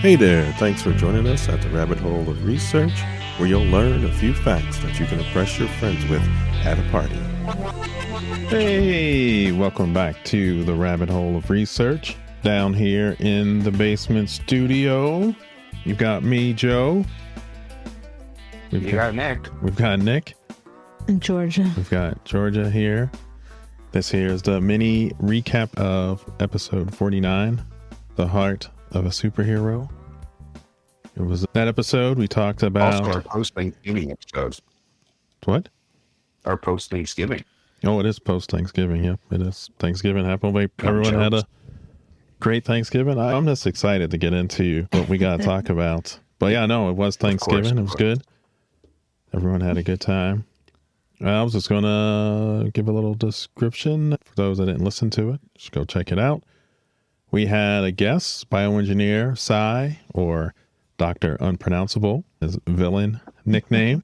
Hey there, thanks for joining us at the Rabbit Hole of Research, where you'll learn a few facts that you can impress your friends with at a party. Hey, welcome back to the Rabbit Hole of Research. Down here in the basement studio, you've got me, Joe. We've got Nick. We've got Nick. And Georgia. We've got Georgia here. This here is the mini recap of episode 49, The Heart of a Superhero. It was that episode we talked about. Also our post-Thanksgiving episodes. What? Our post-Thanksgiving. Oh, it is post-Thanksgiving. Yep, it is Thanksgiving. Hopefully everyone had a great Thanksgiving. I'm just excited to get into what we got to talk about. But yeah, no, it was Thanksgiving. It was good. Everyone had a good time. I was just going to give a little description for those that didn't listen to it. Just go check it out. We had a guest, bioengineer Sai, or Dr. Unpronounceable, his villain nickname.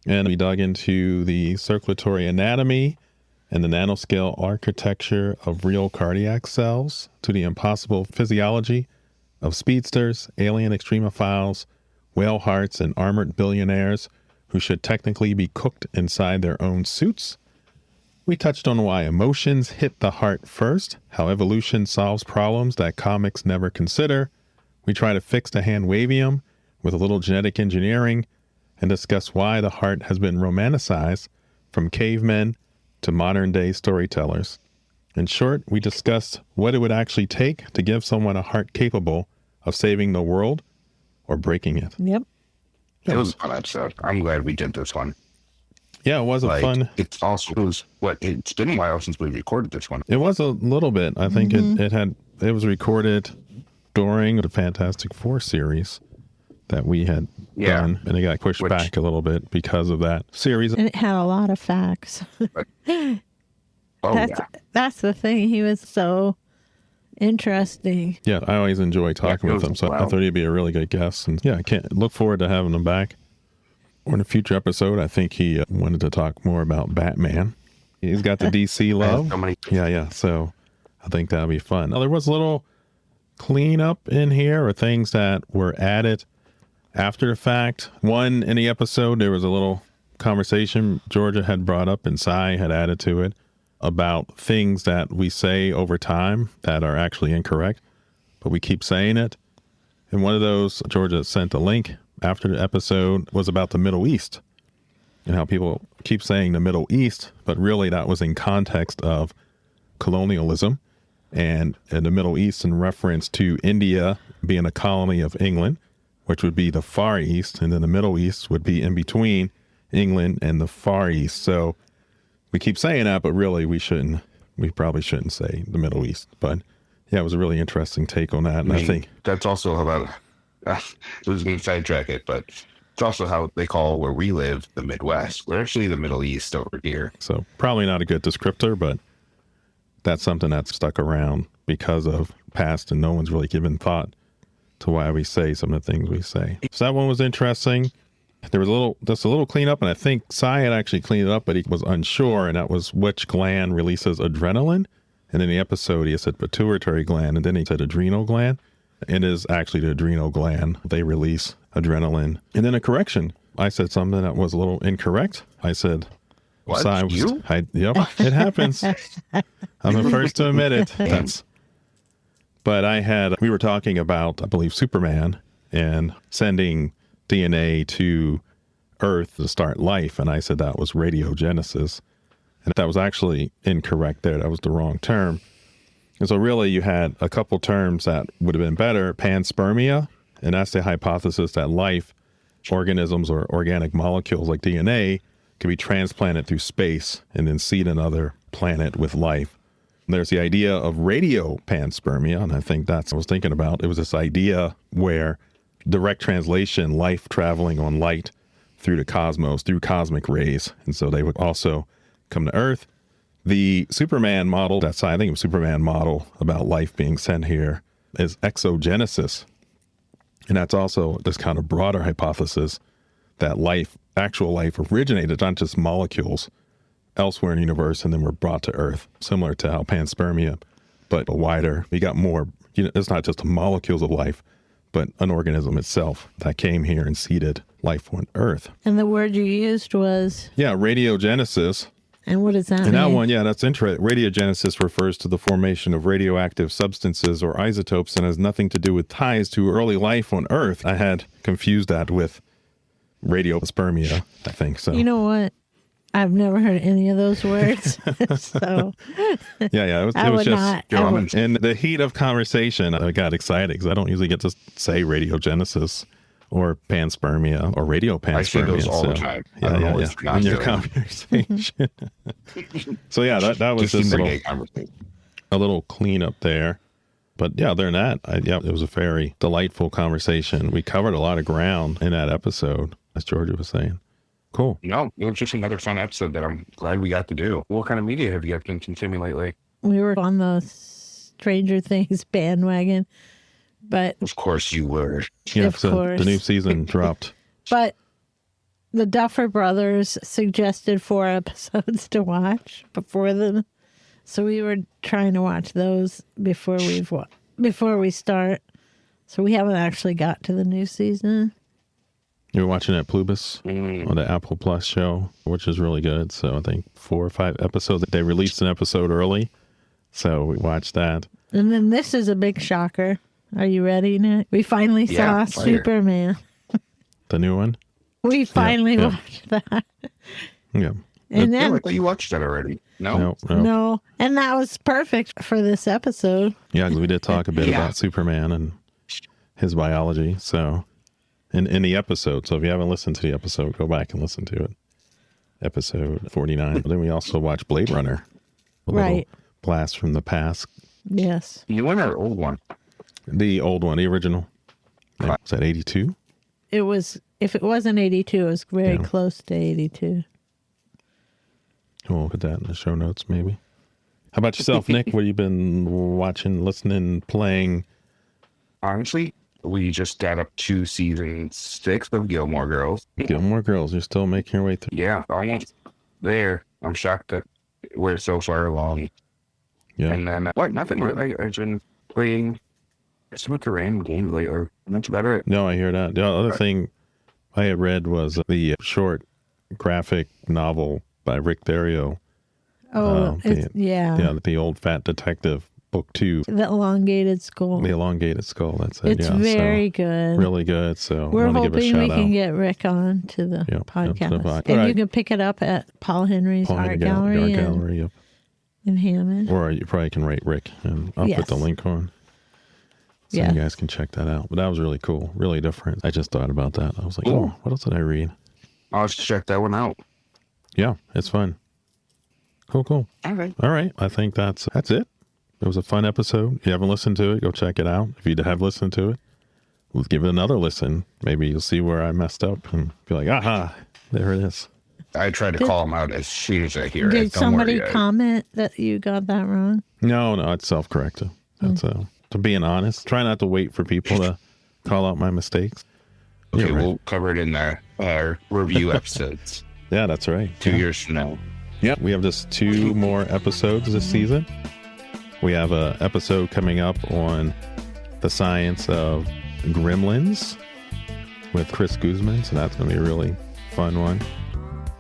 And we dug into the circulatory anatomy and the nanoscale architecture of real cardiac cells, to the impossible physiology of speedsters, alien extremophiles, whale hearts, and armored billionaires who should technically be cooked inside their own suits. We touched on why emotions hit the heart first, how evolution solves problems that comics never consider. We try to fix the hand wavium with a little genetic engineering and discuss why the heart has been romanticized from cavemen to modern day storytellers. In short, we discussed what it would actually take to give someone a heart capable of saving the world or breaking it. Yep. It was a fun episode. I'm glad we did this one. Yeah, it was a fun. It's been a while since we recorded this one. It was a little bit. I think it was recorded during the Fantastic Four series that we had done, and it got pushed back a little bit because of that series. And it had a lot of facts. That's the thing. He was so interesting. Yeah, I always enjoy talking with him, so I thought he'd be a really good guest. And yeah, I can't look forward to having him back. Or in a future episode, I think he wanted to talk more about Batman. He's got the DC love. Yeah. So I think that'll be fun. Now, there was a little cleanup in here, or things that were added after the fact. One, in the episode, there was a little conversation Georgia had brought up and Sai had added to it about things that we say over time that are actually incorrect, but we keep saying it. And one of those, Georgia sent a link after the episode, was about the Middle East and how people keep saying the Middle East, but really that was in context of colonialism and in the Middle East in reference to India being a colony of England, which would be the Far East, and then the Middle East would be in between England and the Far East. So we keep saying that, but really we probably shouldn't say the Middle East. But yeah, it was a really interesting take on that. And I think that's also about, I was going to sidetrack it, but it's also how they call where we live the Midwest. We're actually the Middle East over here. So probably not a good descriptor, but that's something that's stuck around because of past, and no one's really given thought to why we say some of the things we say. So that one was interesting. There was a little cleanup, and I think Sai had actually cleaned it up, but he was unsure, and that was which gland releases adrenaline. And in the episode, he said pituitary gland, and then he said adrenal gland. It is actually the adrenal gland. They release adrenaline. And then a correction. I said something that was a little incorrect. I said, what? Yep, it happens. I'm the first to admit it. But we were talking about, I believe, Superman and sending DNA to Earth to start life. And I said that was radiogenesis. And that was actually incorrect there. That was the wrong term. And so really you had a couple terms that would have been better. Panspermia, and that's the hypothesis that life, organisms or organic molecules like DNA, can be transplanted through space and then seed another planet with life. And there's the idea of radiopanspermia, and I think that's what I was thinking about. It was this idea where direct translation, life traveling on light through the cosmos, through cosmic rays. And so they would also come to Earth. The Superman model, I think it was Superman model about life being sent here, is exogenesis. And that's also this kind of broader hypothesis that actual life originated, not just molecules elsewhere in the universe, and then were brought to Earth, similar to how panspermia, but wider. We got more, it's not just the molecules of life, but an organism itself that came here and seeded life on Earth. And the word you used was? Yeah, radiogenesis. And what does that mean? And that one, yeah, that's interesting. Radiogenesis refers to the formation of radioactive substances or isotopes and has nothing to do with ties to early life on Earth. I had confused that with radiopanspermia, I think. So you know what? I've never heard any of those words. So yeah, it was just in the heat of conversation, I got excited because I don't usually get to say radiogenesis or panspermia or radiopanspermia. I say those all the time. Yeah. In your conversation. So yeah, that was just a little cleanup there. But yeah, other than that, it was a very delightful conversation. We covered a lot of ground in that episode, as Georgia was saying. Cool. No, it was just another fun episode that I'm glad we got to do. What kind of media have you guys been consuming lately? We were on the Stranger Things bandwagon, but... Of course you were. Yeah, so the new season dropped. But the Duffer Brothers suggested 4 episodes to watch before them. So we were trying to watch those before we start. So we haven't actually got to the new season. You were watching at Plubis on the Apple Plus show, which is really good. So I think 4 or 5 episodes. They released an episode early, so we watched that. And then this is a big shocker. Are you ready, Nick? We finally saw Superman. The new one? We finally watched that. Yeah. And then, I thought you watched that already. No. And that was perfect for this episode. Yeah, because we did talk a bit about Superman and his biology. So... In the episode. So if you haven't listened to the episode, go back and listen to it. Episode 49. Then we also watched Blade Runner. A little blast from the past. Yes. New one or old one? The old one, the original. Was that 82? It was, if it wasn't 82, it was very close to 82. We'll put that in the show notes, maybe. How about yourself, Nick? What have you been watching, listening, playing? Honestly, we just got up to season 6 of Gilmore Girls. Gilmore Girls, you're still making your way through. Yeah, almost there. I'm shocked that we're so far along. Yeah. And then, nothing really. I've been playing some of the random games lately. That's about it. No, I hear that. The other thing I had read was the short graphic novel by Rick Therrio. Oh, the old fat detective. Book 2. The Elongated Skull. The Elongated Skull, that's it. It's very good. Really good. So we're hoping we can get Rick on to the podcast. And you can pick it up at Paul Henry's Art Gallery in Hammond. Or you probably can rate Rick, and I'll put the link on. So you guys can check that out. But that was really cool. Really different. I just thought about that. I was like, what else did I read? I'll have to check that one out. Yeah, it's fun. Cool. All right. I think that's it. It was a fun episode. If you haven't listened to it, go check it out. If you have listened to it, we'll give it another listen. Maybe you'll see where I messed up and be like, aha, there it is. I try to call him out as soon as I hear it. Did somebody comment that you got that wrong? No, it's self-corrected. That's to being honest. Try not to wait for people to call out my mistakes. Okay, we'll cover it in our review episodes. Yeah, that's right. 2 years from now. Yeah, we have just 2 more episodes this season. We have an episode coming up on the science of Gremlins with Chris Guzman, so that's going to be a really fun one.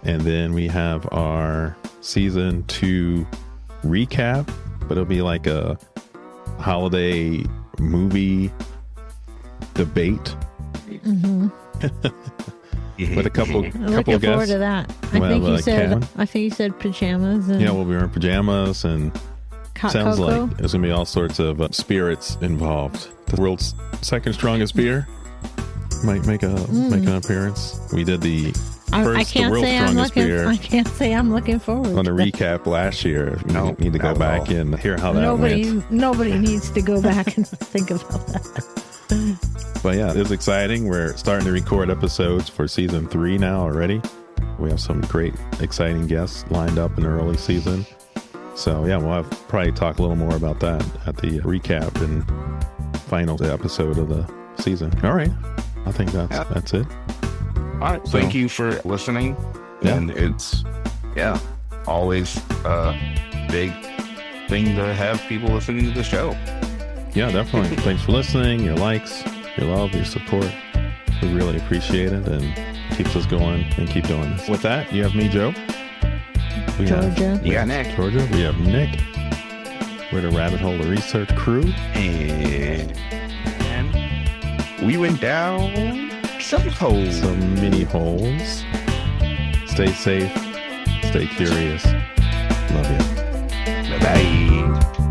And then we have our season 2 recap, but it'll be like a holiday movie debate. Mm-hmm. With a couple looking guests. Forward to that. I think you said pajamas. And we'll be wearing pajamas and sounds cocoa. like there's gonna be all sorts of spirits involved. The world's second strongest beer might make an appearance. We did the world's strongest beer. I can't say I'm looking forward on the recap last year. You need to go back and hear how that went. Nobody needs to go back and think about that. But yeah, it's exciting. We're starting to record episodes for season 3 now already. We have some great, exciting guests lined up in the early season. So yeah, we'll probably talk a little more about that at the recap and final episode of the season. All right. I think that's it. All right. So, thank you for listening. Yeah. And it's, always a big thing to have people listening to the show. Yeah, definitely. Thanks for listening. Your likes, your love, your support. We really appreciate it and keeps us going and keep doing this. With that, you have me, Joe. We Georgia. You got Nick. Georgia. We have Nick. We're the Rabbit Hole of Research crew. And we went down some holes. Some mini holes. Stay safe. Stay curious. Love you. Bye-bye.